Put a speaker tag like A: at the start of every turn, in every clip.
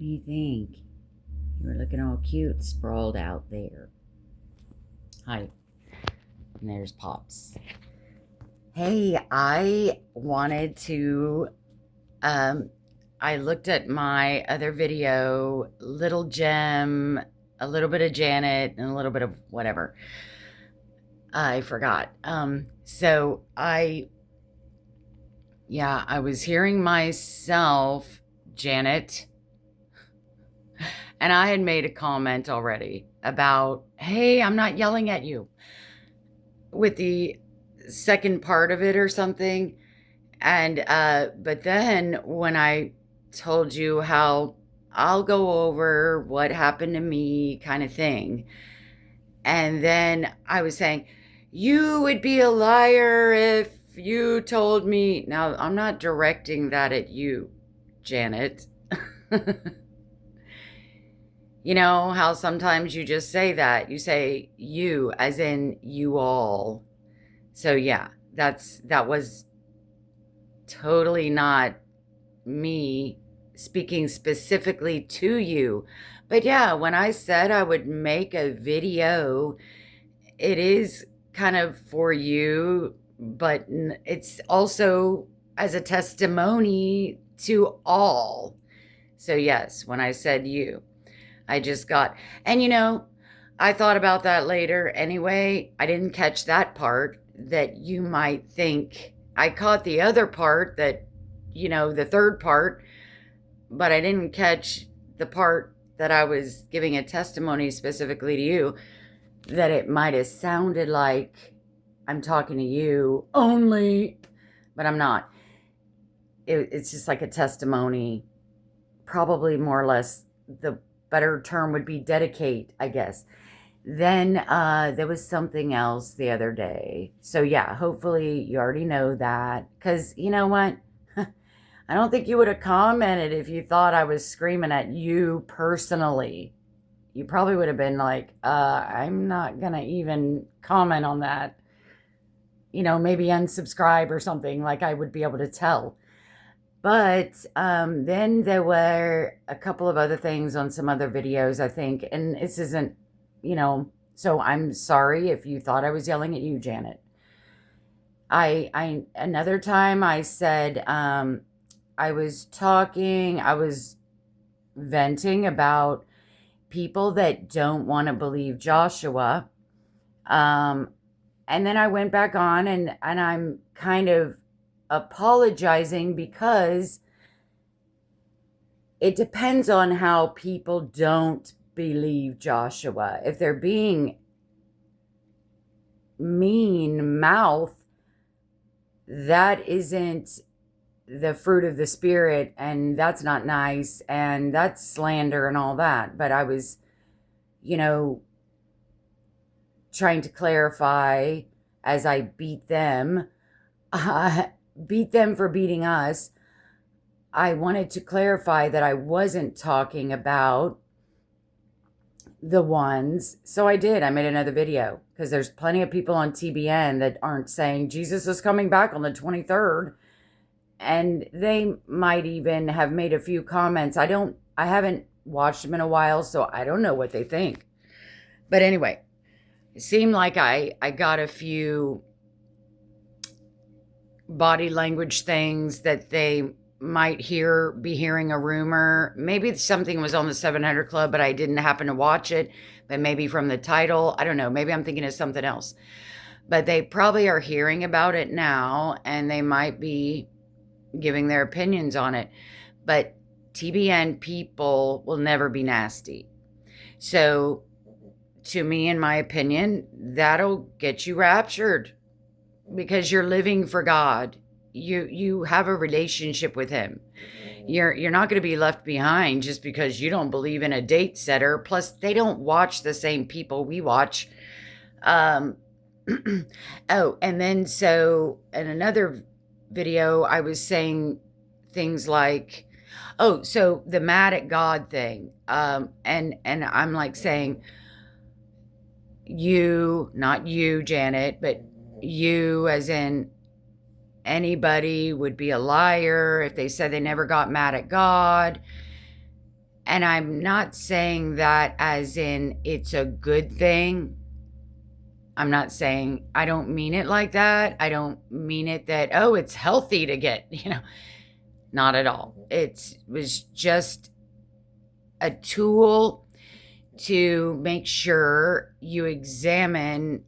A: do you think? You were looking all cute, sprawled out there. Hi. And there's Pops. Hey, I wanted to. Um, I looked at my other video, Little Gem, a little bit of Janet, and a little bit of whatever. I forgot. I was hearing myself, Janet, and I had made a comment already about, hey, I'm not yelling at you, with the second part of it or something. And, but then when I told you how I'll go over what happened to me kind of thing, and then I was saying, you would be a liar if you told me. Now, I'm not directing that at you, Janet. You know how sometimes you just say that? You say you, as in you all. So yeah, that was totally not me speaking specifically to you. But yeah, when I said I would make a video, it is kind of for you, but it's also as a testimony to all. So yes, when I said you, I just got, and I thought about that later anyway. I didn't catch that part that you might think. I caught the other part that, the third part, but I didn't catch the part that I was giving a testimony specifically to you, that it might have sounded like I'm talking to you only, but I'm not. It's just like a testimony, probably more or less. The better term would be dedicate, I guess. Then there was something else the other day. So yeah, hopefully you already know that. Because you know what? I don't think you would have commented if you thought I was screaming at you personally. You probably would have been like, I'm not going to even comment on that. Maybe unsubscribe or something, like I would be able to tell. But then there were a couple of other things on some other videos, I think. And this isn't, so I'm sorry if you thought I was yelling at you, Janet. Another time I said, I was venting about people that don't want to believe Joshua. And then I went back on and I'm kind of apologizing because it depends on how people don't believe Joshua. If they're being mean mouth, that isn't the fruit of the spirit, and that's not nice, and that's slander and all that. But I was, trying to clarify as I beat them for beating us. I wanted to clarify that I wasn't talking about the ones. So I did. I made another video because there's plenty of people on TBN that aren't saying Jesus is coming back on the 23rd. And they might even have made a few comments. I haven't watched them in a while, so I don't know what they think. But anyway, it seemed like I got a few body language things that they might be hearing a rumor. Maybe something was on the 700 Club, but I didn't happen to watch it. But maybe from the title, I don't know. Maybe I'm thinking of something else. But they probably are hearing about it now, and they might be giving their opinions on it. But TBN people will never be nasty. So to me, in my opinion, that'll get you raptured because you're living for God. You have a relationship with him. You're not going to be left behind just because you don't believe in a date setter. Plus, they don't watch the same people we watch. Oh, and then so in another video, I was saying things like, oh, so the mad at God thing. And I'm like saying, you, not you, Janet, but you, as in anybody would be a liar if they said they never got mad at God. And I'm not saying that as in it's a good thing. I'm not saying, I don't mean it like that. I don't mean it that, oh, it's healthy to get, not at all. It was just a tool to make sure you examine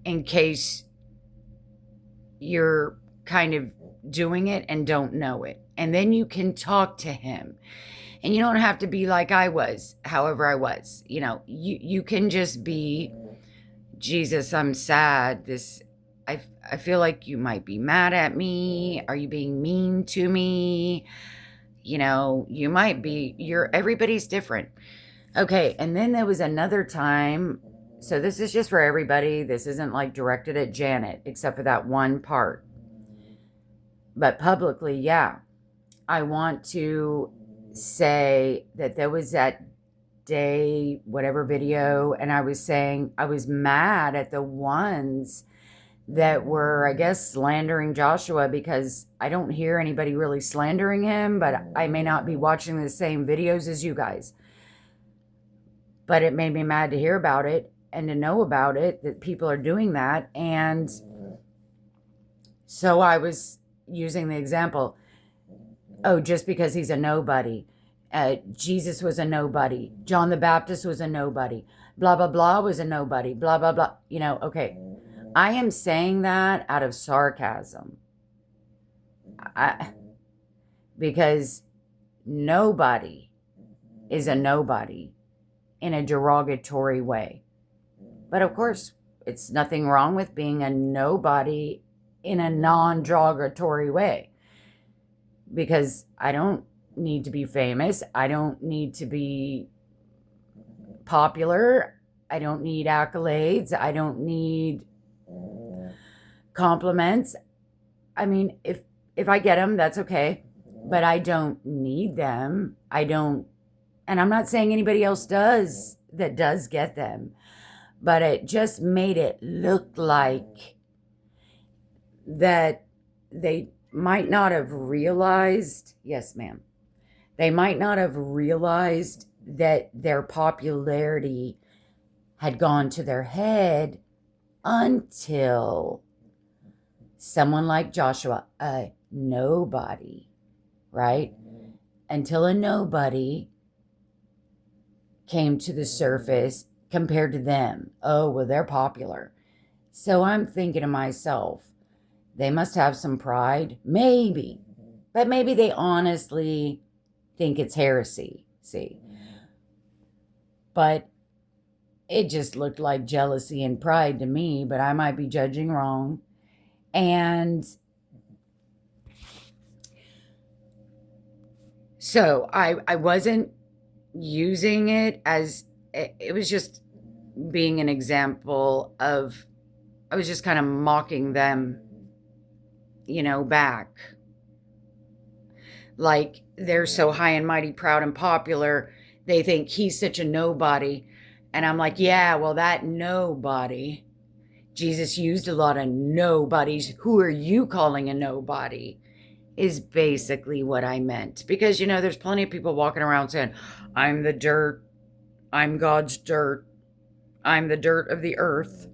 A: in case you're kind of doing it and don't know it. And then you can talk to him. And you don't have to be like I was, however I was. You can just be, Jesus, I'm sad. I feel like you might be mad at me. Are you being mean to me? You might be, everybody's different. Okay, and then there was another time. So this is just for everybody. This isn't like directed at Janet, except for that one part. But publicly, yeah, I want to say that there was that day, whatever video, and I was saying I was mad at the ones that were, I guess, slandering Joshua, because I don't hear anybody really slandering him, but I may not be watching the same videos as you guys. But it made me mad to hear about it and to know about it, that people are doing that. And so I was using the example, oh, just because he's a nobody. Jesus was a nobody. John the Baptist was a nobody. Blah, blah, blah was a nobody. Blah, blah, blah. Okay. I am saying that out of sarcasm. Because nobody is a nobody in a derogatory way. But of course, it's nothing wrong with being a nobody in a non-derogatory way. Because I don't need to be famous. I don't need to be popular. I don't need accolades. I don't need compliments. I mean, if I get them, that's okay. But I don't need them. And I'm not saying anybody else does that does get them. But it just made it look like that they might not have realized, yes, ma'am, they might not have realized that their popularity had gone to their head until someone like Joshua, a nobody, right? Until a nobody came to the surface compared to them. Oh, well, they're popular. So I'm thinking to myself, they must have some pride. Maybe. But maybe they honestly think it's heresy. See? But it just looked like jealousy and pride to me, but I might be judging wrong. And so I wasn't using it as, it was just being an example of, I was just kind of mocking them, back. Like they're so high and mighty, proud and popular, they think he's such a nobody. And I'm like, yeah, well, that nobody, Jesus used a lot of nobodies. Who are you calling a nobody? Is basically what I meant. Because, there's plenty of people walking around saying, I'm the dirt. I'm God's dirt. I'm the dirt of the earth.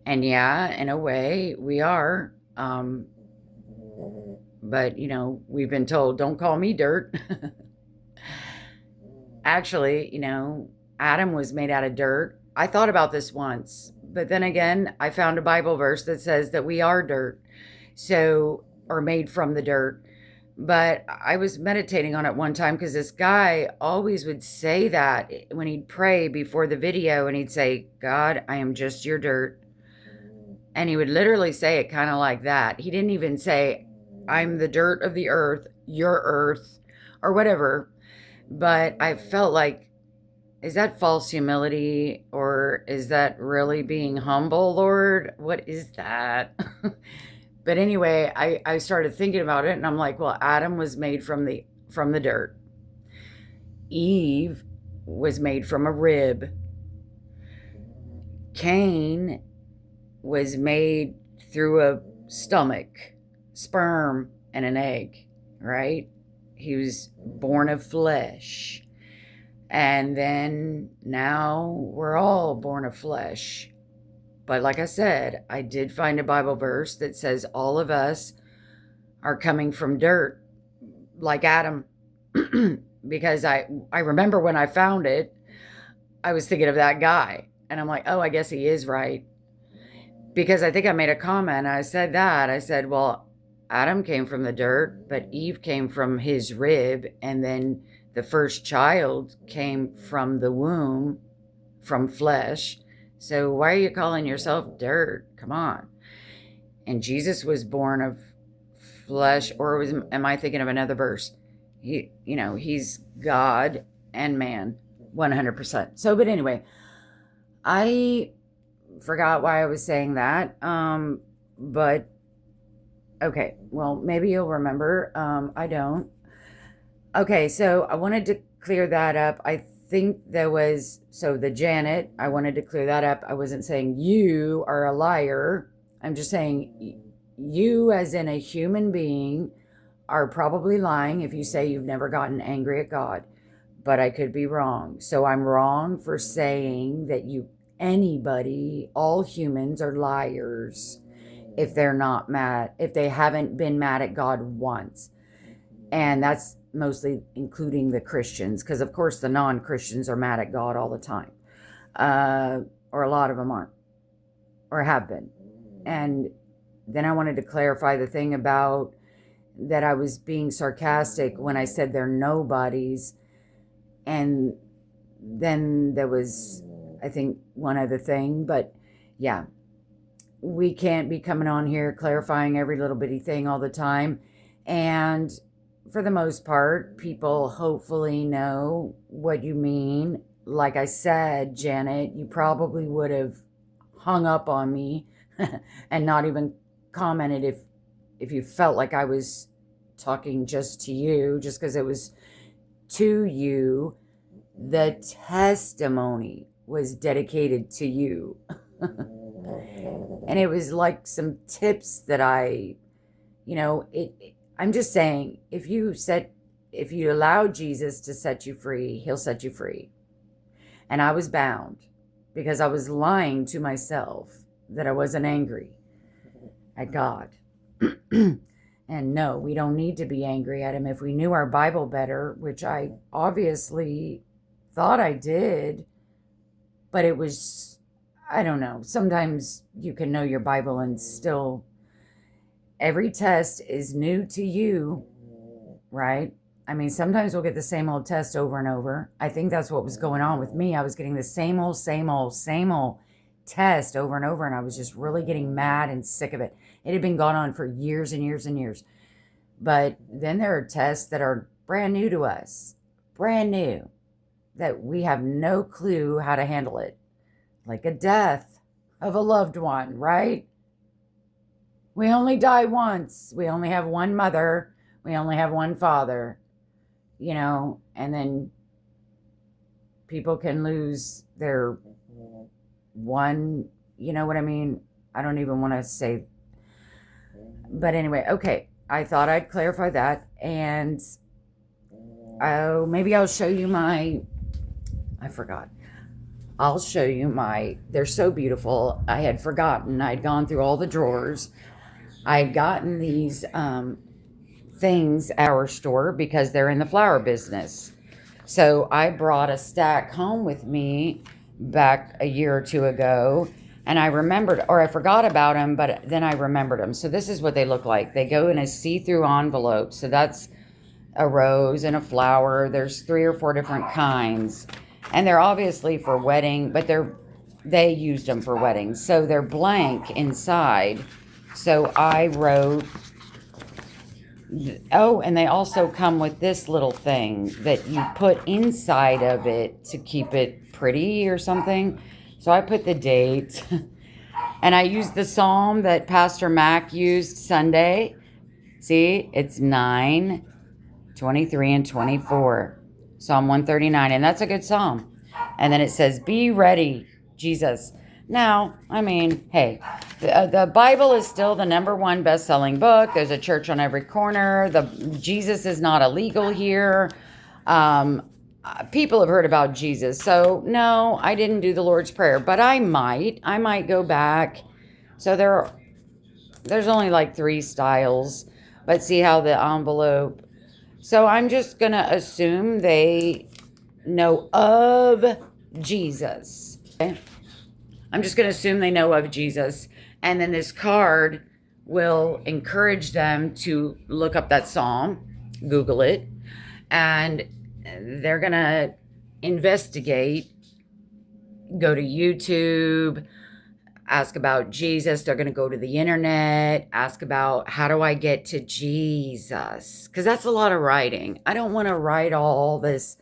A: And yeah, in a way, we are. But, we've been told, don't call me dirt. Actually, Adam was made out of dirt. I thought about this once, but then again, I found a Bible verse that says that we are dirt, or made from the dirt. But I was meditating on it one time because this guy always would say that when he'd pray before the video, and he'd say, God, I am just your dirt. And he would literally say it kind of like that. He didn't even say, I'm the dirt of the earth, your earth, or whatever. But I felt like, is that false humility, or is that really being humble, Lord? What is that? But anyway, I started thinking about it, and I'm like, well, Adam was made from the dirt. Eve was made from a rib. Cain was made through a stomach, sperm, and an egg, right? He was born of flesh. And then now we're all born of flesh. But like I said, I did find a Bible verse that says all of us are coming from dirt, like Adam. Because I remember when I found it, I was thinking of that guy. And I'm like, oh, I guess he is right. Because I think I made a comment. I said that. I said, well, Adam came from the dirt, but Eve came from his rib. And then the first child came from the womb, from flesh. So why are you calling yourself dirt? Come on. And Jesus was born of flesh, or am I thinking of another verse? He's God and man, 100%. So, but anyway, I forgot why I was saying that. But okay, well, maybe you'll remember. I don't. Okay, so I wanted to clear that up. I think there was, so the Janet, I wanted to clear that up. I wasn't saying you are a liar. I'm just saying you, as in a human being, are probably lying if you say you've never gotten angry at God. But I could be wrong. So I'm wrong for saying that anybody, all humans are liars if they're not mad, if they haven't been mad at God once. And that's mostly including the Christians, because of course the non-Christians are mad at God all the time. Or a lot of them aren't, or have been. And then I wanted to clarify the thing about that I was being sarcastic when I said they're nobodies. And then there was, I think, one other thing. But yeah, we can't be coming on here clarifying every little bitty thing all the time. And for the most part, people hopefully know what you mean. Like I said, Janet, you probably would have hung up on me and not even commented if you felt like I was talking just to you, just because it was to you. The testimony was dedicated to you. And it was like some tips that I'm just saying, if you allow Jesus to set you free, he'll set you free. And I was bound because I was lying to myself that I wasn't angry at God. And no, we don't need to be angry at him. If we knew our Bible better, which I obviously thought I did, but it was, I don't know. Sometimes you can know your Bible and still, every test is new to you, right? I mean, sometimes we'll get the same old test over and over. I think that's what was going on with me. I was getting the same old test over and over, and I was just really getting mad and sick of it. It had been going on for years and years and years. But then there are tests that are brand new to us, brand new, that we have no clue how to handle it. Like a death of a loved one, right? We only die once. We only have one mother. We only have one father, and then people can lose their one, you know what I mean? I don't even want to say. But anyway, okay. I thought I'd clarify that. And maybe I'll show you I forgot. I'll show you they're so beautiful. I had forgotten. I'd gone through all the drawers. I had gotten these things at our store because they're in the flower business. So I brought a stack home with me back a year or two ago, and I forgot about them, but then I remembered them. So this is what they look like. They go in a see-through envelope. So that's a rose and a flower. There's 3 or 4 different kinds, and they're obviously for wedding, but they used them for weddings. So they're blank inside. So I wrote, and they also come with this little thing that you put inside of it to keep it pretty or something. So I put the date, and I used the psalm that Pastor Mac used Sunday. See, it's 9, 23, and 24. Psalm 139, and that's a good psalm. And then it says, be ready, Jesus. Now, I mean, hey, the Bible is still the #1 best-selling book. There's a church on every corner. Jesus is not illegal here. people have heard about Jesus. So no, I didn't do the Lord's Prayer, but I might go back. So there's only like 3 styles, but see how the envelope. So I'm just going to assume they know of Jesus. Okay? I'm just going to assume they know of Jesus. And then this card will encourage them to look up that psalm, Google it, and they're going to investigate, go to YouTube, ask about Jesus. They're going to go to the internet, ask about how do I get to Jesus? Because that's a lot of writing. I don't want to write all this.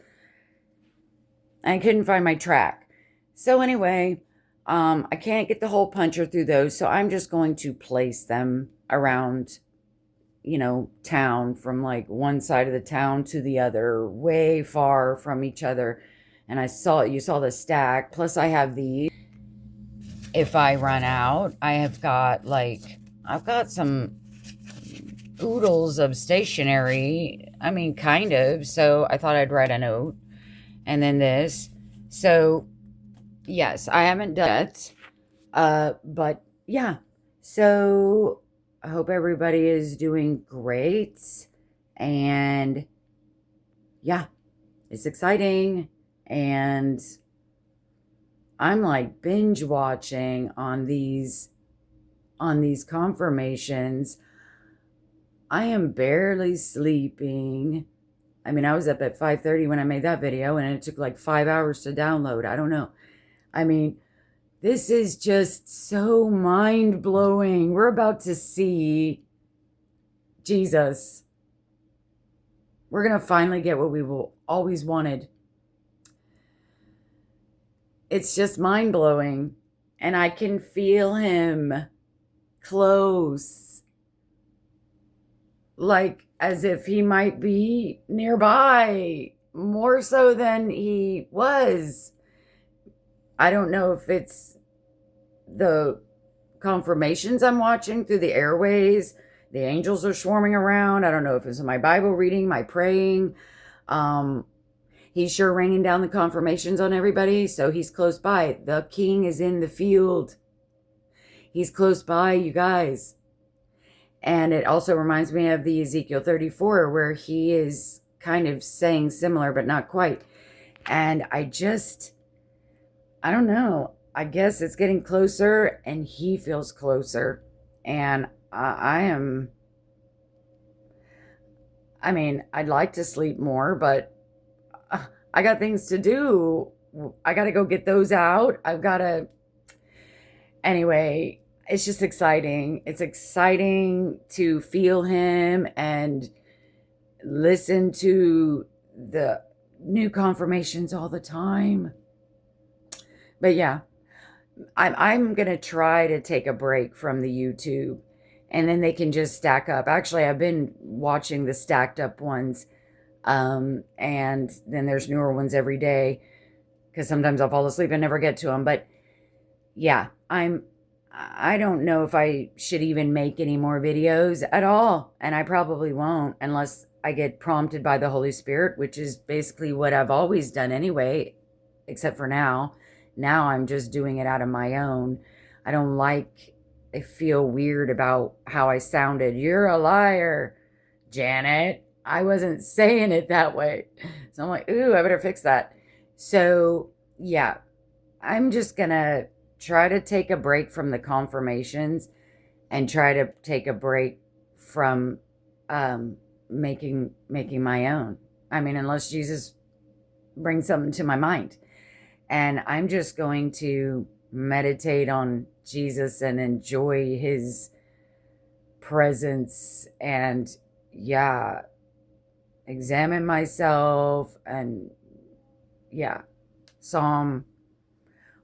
A: I couldn't find my track. So anyway, I can't get the hole puncher through those. So I'm just going to place them around, town, from like one side of the town to the other, way far from each other. And you saw the stack. Plus I have these. If I run out, I've got some oodles of stationery. I mean, kind of. So I thought I'd write a note. And then this. So, yes, I haven't done it. But yeah. So I hope everybody is doing great. And yeah, it's exciting. And I'm like binge watching on these confirmations. I am barely sleeping. I mean, I was up at 5:30 when I made that video, and it took like 5 hours to download. I don't know. I mean, this is just so mind-blowing. We're about to see Jesus. We're going to finally get what we've always wanted. It's just mind-blowing. And I can feel him close. Like as if he might be nearby. More so than he was. I don't know if it's the confirmations I'm watching through the airways. The angels are swarming around. I don't know if it's my Bible reading, my praying. He's sure raining down the confirmations on everybody, so he's close by. The king is in the field. He's close by, you guys. And it also reminds me of the Ezekiel 34, where he is kind of saying similar, but not quite. And I don't know. I guess it's getting closer, and he feels closer. And I'd like to sleep more, but I got things to do. I got to go get those out. Anyway, it's just exciting. It's exciting to feel him and listen to the new confirmations all the time. But yeah, I'm going to try to take a break from the YouTube, and then they can just stack up. Actually, I've been watching the stacked up ones. And then there's newer ones every day, because sometimes I'll fall asleep and never get to them. But yeah, I don't know if I should even make any more videos at all. And I probably won't unless I get prompted by the Holy Spirit, which is basically what I've always done anyway, except for now. Now I'm just doing it out of my own. I feel weird about how I sounded. You're a liar, Janet. I wasn't saying it that way. So I'm like, ooh, I better fix that. So yeah, I'm just going to try to take a break from the confirmations and try to take a break from making my own. I mean, unless Jesus brings something to my mind. And I'm just going to meditate on Jesus and enjoy his presence and, yeah, examine myself. And yeah, Psalm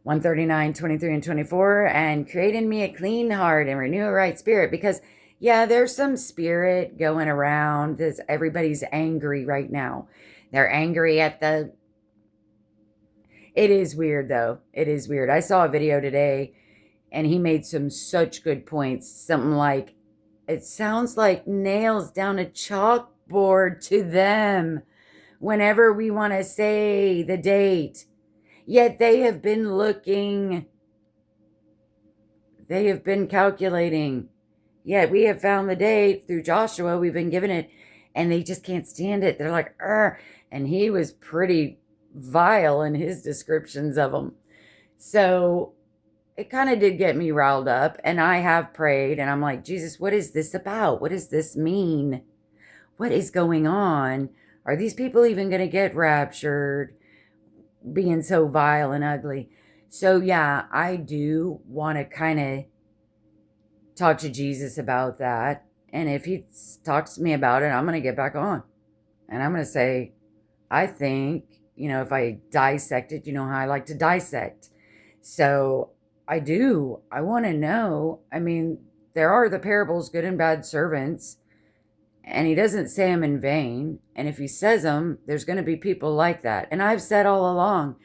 A: 139, 23 and 24, and create in me a clean heart and renew a right spirit. Because yeah, there's some spirit going around. Everybody's angry right now. They're angry at it is weird though. It is weird. I saw a video today and he made such good points. Something like, it sounds like nails down a chalkboard to them whenever we want to say the date. Yet they have been looking, they have been calculating. Yet we have found the date through Joshua. We've been given it, and they just can't stand it. They're like, and he was pretty vile in his descriptions of them. So it kind of did get me riled up, and I have prayed, and I'm like, Jesus, what is this about? What does this mean? What is going on? Are these people even going to get raptured, being so vile and ugly? So yeah, I do want to kind of talk to Jesus about that. And if he talks to me about it, I'm going to get back on. And I'm going to say, I think, if I dissect it, you know how I like to dissect. So I do. I want to know. I mean, there are the parables, good and bad servants. And he doesn't say them in vain. And if he says them, there's going to be people like that. And I've said all along,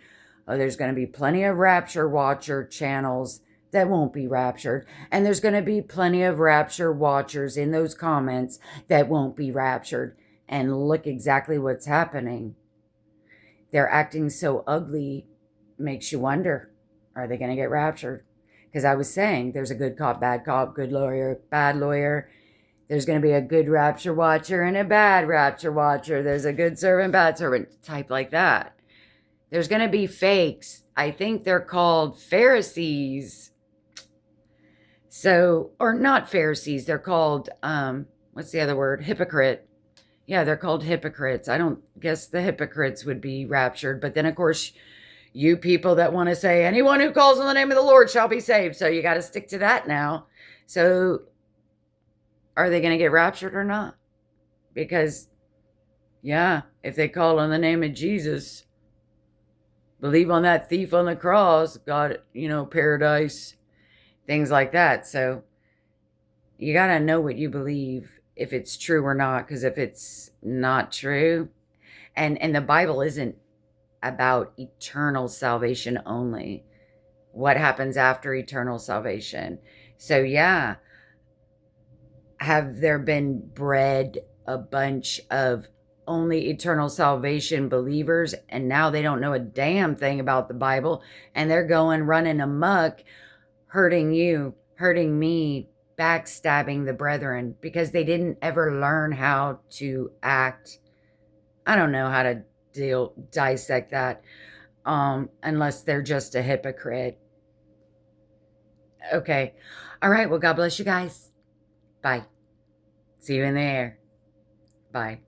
A: there's going to be plenty of rapture watcher channels that won't be raptured. And there's going to be plenty of rapture watchers in those comments that won't be raptured. And look exactly what's happening. They're acting so ugly, makes you wonder, are they going to get raptured? Because I was saying there's a good cop, good lawyer, bad lawyer. There's going to be a good rapture watcher and a bad rapture watcher. There's a good servant, bad servant, type like that. There's going to be fakes. I think they're called Pharisees. So, or not Pharisees, they're called, what's the other word? Hypocrite. Yeah, they're called hypocrites. I don't guess the hypocrites would be raptured. But then, of course, you people that want to say, anyone who calls on the name of the Lord shall be saved. So you got to stick to that now. So are they going to get raptured or not? Because, yeah, if they call on the name of Jesus, believe on that thief on the cross, God, paradise, things like that. So you got to know what you believe, if it's true or not. Because if it's not true, and the Bible isn't about eternal salvation only. What happens after eternal salvation? So yeah, have there been bred a bunch of only eternal salvation believers, and now they don't know a damn thing about the Bible, and they're going running amok, hurting you, hurting me, backstabbing the brethren, because they didn't ever learn how to act. I don't know how to dissect that, unless they're just a hypocrite. Okay. All right. Well, God bless you guys. Bye. See you in the air. Bye.